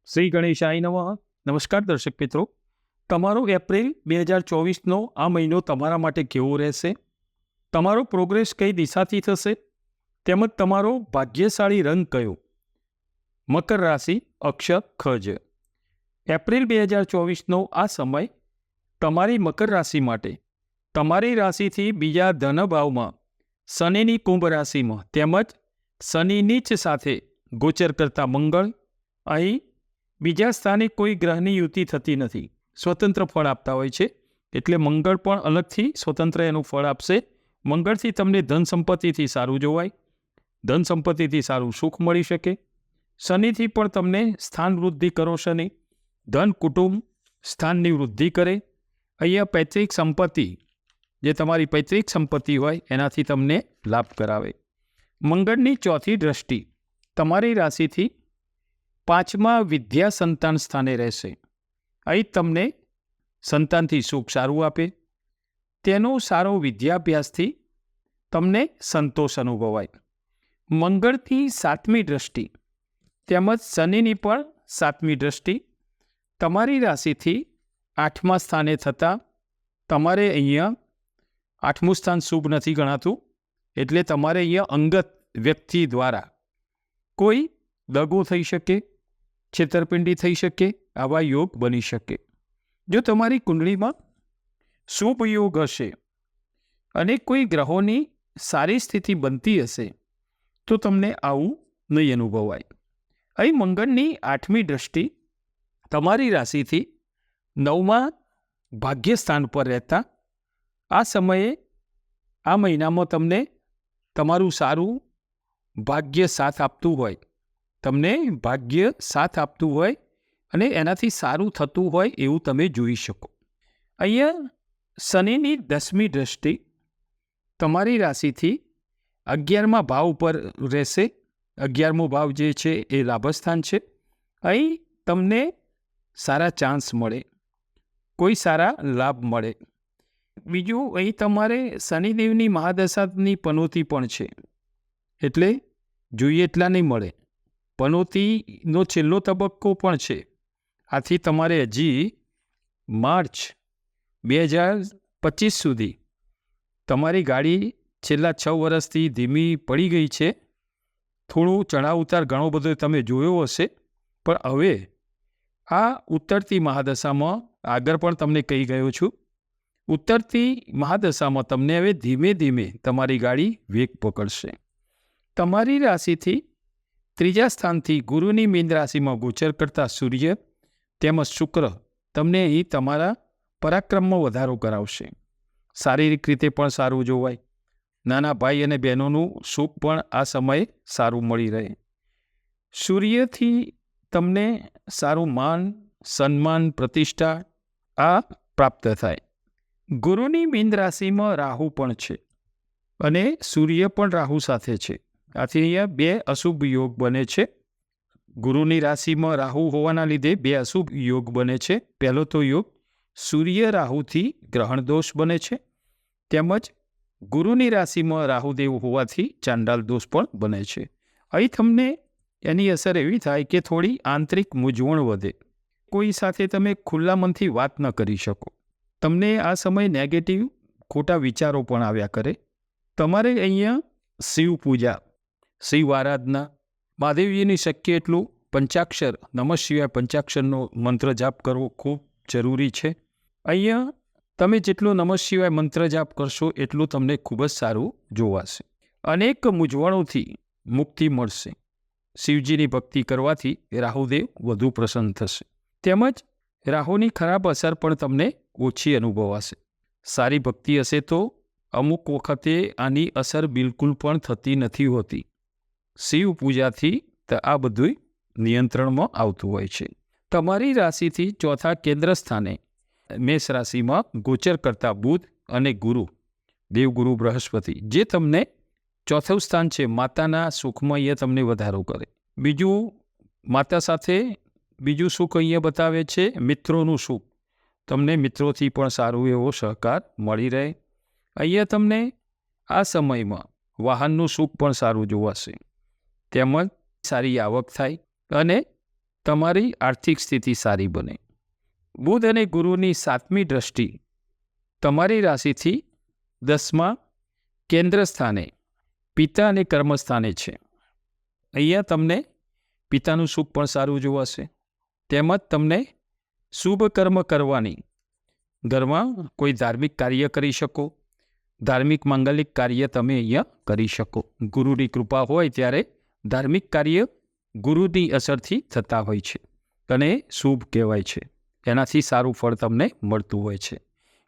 શ્રી ગણેશાય નમઃ. નમસ્કાર દર્શક મિત્રો, તમારો એપ્રિલ 2024નો આ મહિનો તમારા માટે કેવો રહેશે? તમારો પ્રોગ્રેસ કઈ દિશાથી થશે? તેમજ તમારો ભાગ્યશાળી રંગ કયો? મકર રાશિ, અક્ષર ખજ. એપ્રિલ 2024નો આ સમય તમારી મકર રાશિ માટે તમારી રાશિથી બીજા ધનભાવમાં શનિની કુંભ રાશિમાં તેમજ શનિ નીચ સાથે ગોચર કરતા મંગળ અહીં બીજા સ્થાને કોઈ ગ્રહની યુતિ થતી નથી, સ્વતંત્ર ફળ આપતા હોય છે. એટલે મંગળ પણ અલગથી સ્વતંત્ર એનું ફળ આપશે. મંગળથી તમને ધન સંપત્તિથી સારું જોવાય, ધન સંપત્તિથી સારું સુખ મળી શકે. શનિથી પણ તમને સ્થાન વૃદ્ધિ કરો. શનિ ધન કુટુંબ સ્થાનની વૃદ્ધિ કરે. અહીંયા પૈતૃક સંપત્તિ, જે તમારી પૈતૃક સંપત્તિ હોય એનાથી તમને લાભ કરાવે. મંગળની ચોથી દ્રષ્ટિ તમારી રાશિથી 5મા વિદ્યા સંતાન સ્થાને રહેશે. અહીં તમને સંતાનથી સુખ સારું આપે. તેનો સારો વિદ્યાભ્યાસથી તમને સંતોષ અનુભવાય. મંગળથી 7મી દ્રષ્ટિ તેમજ શનિની પણ 7મી દ્રષ્ટિ તમારી રાશિથી 8મા સ્થાને થતાં તમારે અહીંયા 8મું સ્થાન શુભ નથી ગણાતું. એટલે તમારે અહીંયા અંગત વ્યક્તિ દ્વારા કોઈ દગો થઈ શકે, છેતરપિંડી થઈ શકે, આવા યોગ બની શકે. જો તમારી કુંડળીમાં શુભ યોગ હશે અને કોઈ ગ્રહોની સારી સ્થિતિ બનતી હશે તો તમને આવું નહીં અનુભવાય. અહીં મંગળની 8મી દ્રષ્ટિ તમારી રાશિથી 9મા ભાગ્યસ્થાન પર રહેતા આ સમયે, આ મહિનામાં તમને તમારું સારું ભાગ્ય સાથ આપતું હોય, તમને ભાગ્ય સાથ આપતું હોય અને એનાથી સારું થતું હોય એવું તમે જોઈ શકો. અહીંયા શનિની 10મી દ્રષ્ટિ તમારી રાશિથી 11મા ભાવ ઉપર રહેશે. 11મો ભાવ જે છે એ લાભસ્થાન છે. અહીં તમને સારા ચાન્સ મળે, કોઈ સારા લાભ મળે. બીજું, અહીં તમારે શનિદેવની મહાદશાની પનોતી પણ છે, એટલે જોઈએ એટલા નહીં મળે. પનોતીનો છેલ્લો તબક્કો પણ છે. આથી તમારે હજી માર્ચ 2025 સુધી તમારી ગાડી છેલ્લા 6 વર્ષથી ધીમી પડી ગઈ છે. થોડું ચઢાવ ઉતાર ઘણો બધો તમે જોયો હશે, પણ હવે આ ઉત્તરતી મહાદશામાં, આગળ પણ તમને કહી ગયો છું, ઉત્તરતી મહાદશામાં તમને હવે ધીમે ધીમે તમારી ગાડી વેગ પકડશે. તમારી રાશિથી 3જા સ્થાનથી ગુરુની મીન રાશિમાં ગોચર કરતા સૂર્ય તેમજ શુક્ર તમને અહીં તમારા પરાક્રમમાં વધારો કરાવશે. શારીરિક રીતે પણ સારું જોવાય. નાના ભાઈ અને બહેનોનું સુખ પણ આ સમયે સારું મળી રહે. સૂર્યથી તમને સારું માન, સન્માન, પ્રતિષ્ઠા આ પ્રાપ્ત થાય. ગુરુની મીન રાશિમાં રાહુ પણ છે અને સૂર્ય પણ રાહુ સાથે છે. આથી અહીંયા 2 અશુભ યોગ બને છે. ગુરુની રાશિમાં રાહુ હોવાના લીધે 2 અશુભ યોગ બને છે. પહેલો તો યોગ સૂર્ય રાહુથી ગ્રહણ દોષ બને છે, તેમજ ગુરુની રાશિમાં રાહુદેવ હોવાથી ચાંડાલ દોષ પણ બને છે. અહીં તમને એની અસર એવી થાય કે થોડી આંતરિક મૂંઝવણ વધે. કોઈ સાથે તમે ખુલ્લા મનથી વાત ન કરી શકો. તમને આ સમયે નેગેટિવ ખોટા વિચારો પણ આવ્યા કરે. તમારે અહીંયા શિવ પૂજા, શિવ આરાધના, મહાદેવજીની શક્ય એટલું પંચાક્ષર, નમઃ શિવાય પંચાક્ષરનો મંત્ર જાપ કરવો ખૂબ જરૂરી છે. અહીંયા તમે જેટલો નમઃ શિવાય મંત્ર જાપ કરશો એટલું તમને ખૂબ જ સારું જોવાશે. અનેક મૂંઝવણોથી મુક્તિ મળશે. શિવજીની ભક્તિ કરવાથી રાહુદેવ વધુ પ્રસન્ન થશે. તેમજ રાહુની ખરાબ અસર પણ તમને ઓછી અનુભવાશે. સારી ભક્તિ હશે તો અમુક વખતે આની અસર બિલકુલ પણ થતી નથી હોતી. શિવ પૂજાથી આ બધું નિયંત્રણમાં આવતું હોય છે. તમારી રાશિથી 4થા કેન્દ્ર સ્થાને મેષ રાશિમાં ગોચર કરતા બુધ અને ગુરુ, દેવગુરુ બૃહસ્પતિ, જે તમને 4થું સ્થાન છે માતાના સુખમાં, એ તમને વધારો કરે. બીજું, માતા સાથે બીજું સુખ અહીંયા બતાવે છે મિત્રોનું સુખ. તમને મિત્રોથી પણ સારું એવો સહકાર મળી રહે. અહીંયા તમને આ સમયમાં વાહનનું સુખ પણ સારું જોવાશે. તેમજ સારી આવક થાય અને તમારી આર્થિક સ્થિતિ સારી બને. બુધ અને ગુરુની 7મી દ્રષ્ટિ તમારી રાશિથી 10મા કેન્દ્ર સ્થાને પિતા અને કર્મસ્થાને છે. અહીંયા તમને પિતાનું સુખ પણ સારું જોવાશે, તેમજ તમને શુભ કર્મ કરવાની, ઘરમાં કોઈ ધાર્મિક કાર્ય કરી શકો, ધાર્મિક માંગલિક કાર્ય તમે અહીંયા કરી શકો. ગુરુની કૃપા હોય ત્યારે ધાર્મિક કાર્ય ગુરુની અસરથી થતા હોય છે અને શુભ કહેવાય છે. એનાથી સારું ફળ તમને મળતું હોય છે.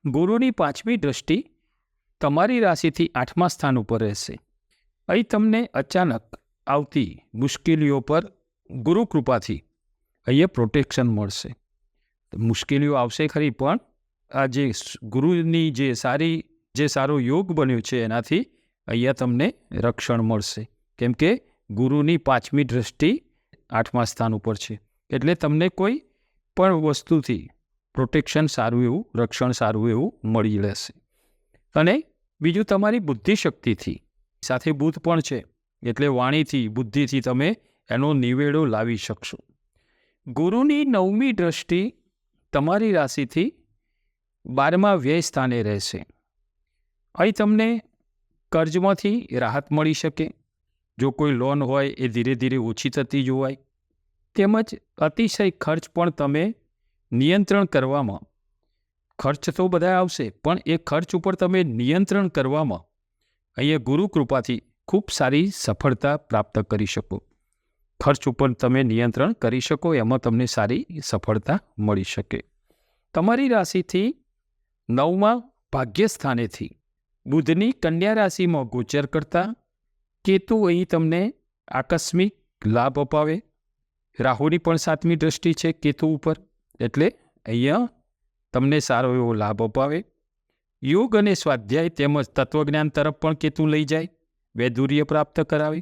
ગુરુની 5મી દ્રષ્ટિ તમારી રાશિથી 8મા સ્થાન ઉપર રહેશે. અહીં તમને અચાનક આવતી મુશ્કેલીઓ પર ગુરુ કૃપાથી અહીંયા પ્રોટેક્શન મળશે. મુશ્કેલીઓ આવશે ખરી, પણ આ જે ગુરુની જે સારો યોગ બન્યો છે એનાથી અહીંયા તમને રક્ષણ મળશે. કેમ કે ગુરુની 5મી દ્રષ્ટિ 8મા સ્થાન ઉપર છે, એટલે તમને કોઈ પણ વસ્તુથી પ્રોટેક્શન સારું એવું, રક્ષણ સારું એવું મળી રહેશે. અને બીજું, તમારી બુદ્ધિશક્તિથી, સાથે બુધ પણ છે, એટલે વાણીથી, બુદ્ધિથી તમે એનો નિવેડો લાવી શકશો. ગુરુની 9મી દ્રષ્ટિ તમારી રાશિથી 12મા વ્યય સ્થાને રહેશે. અહીં તમને કર્જમાંથી રાહત મળી શકે. જો કોઈ લોન હોય એ ધીરે ધીરે ઓછી થતી જોવાય. તેમજ અતિશય ખર્ચ પણ તમે નિયંત્રણ કરવામાં, ખર્ચ તો બધા આવશે, પણ એ ખર્ચ ઉપર તમે નિયંત્રણ કરવામાં અહીંયા ગુરુ કૃપાથી ખૂબ સારી સફળતા પ્રાપ્ત કરી શકો. ખર્ચ ઉપર તમે નિયંત્રણ કરી શકો, એમાં તમને સારી સફળતા મળી શકે. તમારી રાશિથી 9મા ભાગ્યસ્થાનેથી બુધની કન્યા રાશિમાં ગોચર કરતા કેતુ અહીં તમને આકસ્મિક લાભ અપાવે. રાહુની પણ 7મી દ્રષ્ટિ છે કેતુ ઉપર, એટલે અહીંયા તમને સારો એવો લાભ અપાવે. યોગ અને સ્વાધ્યાય તેમજ તત્વજ્ઞાન તરફ પણ કેતુ લઈ જાય, વૈદુર્ય પ્રાપ્ત કરાવે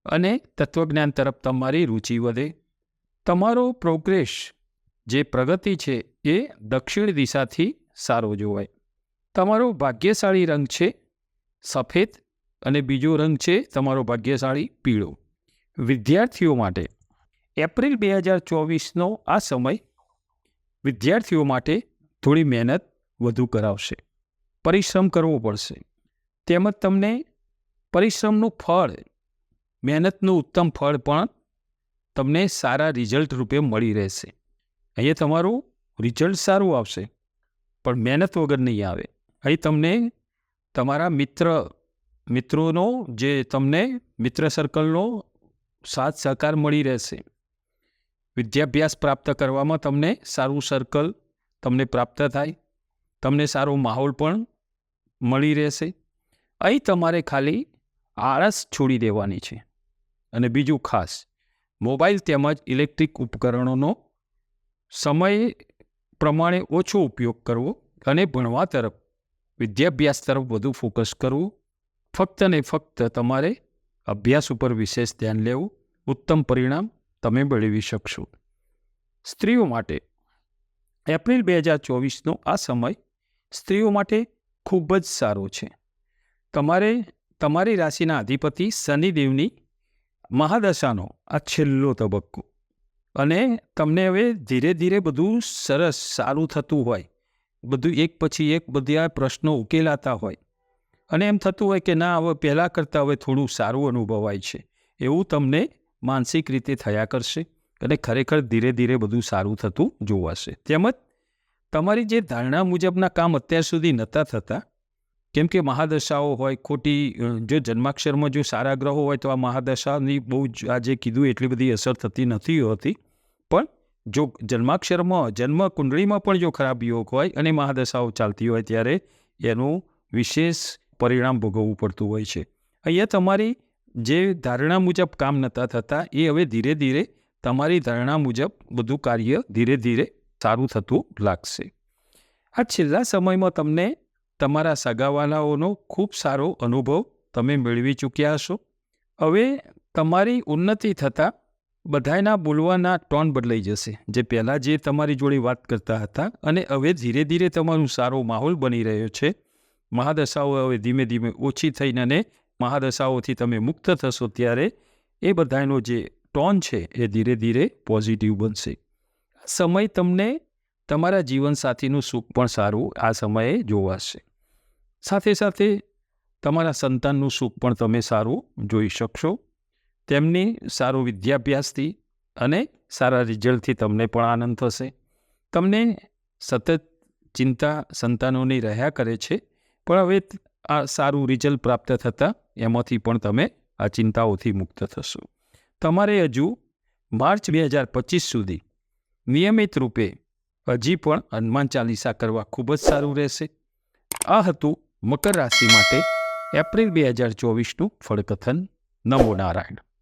અને તત્વજ્ઞાન તરફ તમારી રુચિ વધે. તમારો પ્રોગ્રેસ, જે પ્રગતિ છે, એ દક્ષિણ દિશાથી સારો જોવાય. તમારો ભાગ્યશાળી રંગ છે સફેદ અને બીજો રંગ છે તમારો ભાગ્યશાળી પીળો. વિદ્યાર્થીઓ માટે એપ્રિલ 2024નો આ સમય વિદ્યાર્થીઓ માટે થોડી મહેનત વધુ કરાવશે. પરિશ્રમ કરવો પડશે, તેમજ તમને પરિશ્રમનું ફળ, મહેનતનું ઉત્તમ ફળ પણ તમને સારા રિઝલ્ટ રૂપે મળી રહેશે. અહીંયા તમારું રિઝલ્ટ સારું આવશે, પણ મહેનત વગર નહીં આવે. અહીં તમને તમારા મિત્રોનો, જે તમને મિત્ર સર્કલનો સાથ સહકાર મળી રહેશે. વિદ્યાભ્યાસ પ્રાપ્ત કરવામાં તમને સારું સર્કલ તમને પ્રાપ્ત થાય, તમને સારો માહોલ પણ મળી રહેશે. અહીં તમારે ખાલી આળસ છોડી દેવાની છે. અને બીજું ખાસ, મોબાઈલ તેમજ ઇલેક્ટ્રિક ઉપકરણોનો સમય પ્રમાણે ઓછો ઉપયોગ કરવો અને ભણવા તરફ, વિદ્યાભ્યાસ તરફ વધુ ફોકસ કરવું. ફક્ત ને ફક્ત તમારે અભ્યાસ ઉપર વિશેષ ધ્યાન લેવું. ઉત્તમ પરિણામ તમે મેળવી શકશો. સ્ત્રીઓ માટે એપ્રિલ 2024નો આ સમય સ્ત્રીઓ માટે ખૂબ જ સારો છે. તમારી રાશિના અધિપતિ શનિદેવની મહાદશાનો આ છેલ્લો તબક્કો, અને તમને હવે ધીરે ધીરે બધું સરસ સારું થતું હોય, બધું એક પછી એક બધા પ્રશ્નો ઉકેલાતા હોય, અને એમ થતું હોય કે ના, હવે પહેલાં કરતાં હવે થોડું સારું અનુભવાય છે, એવું તમને માનસિક રીતે થયા કરશે. અને ખરેખર ધીરે ધીરે બધું સારું થતું જોવાશે. તેમજ તમારી જે ધારણા મુજબના કામ અત્યાર સુધી નહોતા થતા, કેમ કે મહાદશાઓ હોય ખોટી, જો જન્માક્ષરમાં જો સારા ગ્રહો હોય તો આ મહાદશાની બહુ જ, આ જે કીધું એટલી બધી અસર થતી નથી હોતી. પણ જો જન્માક્ષરમાં, જન્મ કુંડળીમાં પણ જો ખરાબ યોગ હોય અને મહાદશાઓ ચાલતી હોય, ત્યારે એનું વિશેષ પરિણામ ભોગવવું પડતું હોય છે. અહીંયા તમારી જે ધારણા મુજબ કામ નહોતા થતા, એ હવે ધીરે ધીરે તમારી ધારણા મુજબ બધું કાર્ય ધીરે ધીરે સારું થતું લાગશે. આ છેલ્લા સમયમાં તમને તમારા સગાવાલાઓનો ખૂબ સારો અનુભવ તમે મેળવી ચૂક્યા હશો. હવે તમારી ઉન્નતિ થતાં બધાના બોલવાના ટોન બદલાઈ જશે. જે પહેલાં જે તમારી જોડે વાત કરતા હતા, અને હવે ધીરે ધીરે તમારું સારો માહોલ બની રહ્યો છે. મહાદશાઓ હવે ધીમે ધીમે ઓછી થઈને અને મહાદશાઓથી તમે મુક્ત થશો, ત્યારે એ બધાનો જે ટોન છે એ ધીરે ધીરે પોઝિટિવ બનશે. સમય તમને તમારા જીવનસાથીનું સુખ પણ સારું આ સમયે જોવાશે. સાથે સાથે તમારા સંતાનનું સુખ પણ તમે સારું જોઈ શકશો. તેમની સારો વિદ્યાભ્યાસથી અને સારા રિઝલ્ટથી તમને પણ આનંદ થશે. તમને સતત ચિંતા સંતાનોની રહ્યા કરે છે, પણ હવે આ સારું રિઝલ્ટ પ્રાપ્ત થતાં એમાંથી પણ તમે આ ચિંતાઓથી મુક્ત થશો. તમારે હજુ માર્ચ 2025 સુધી નિયમિત રૂપે હજી પણ હનુમાન ચાલીસા કરવા ખૂબ જ સારું રહેશે. આ હતું મકર રાશિ માટે એપ્રિલ 2024નું ફળકથન. નમો નારાયણ.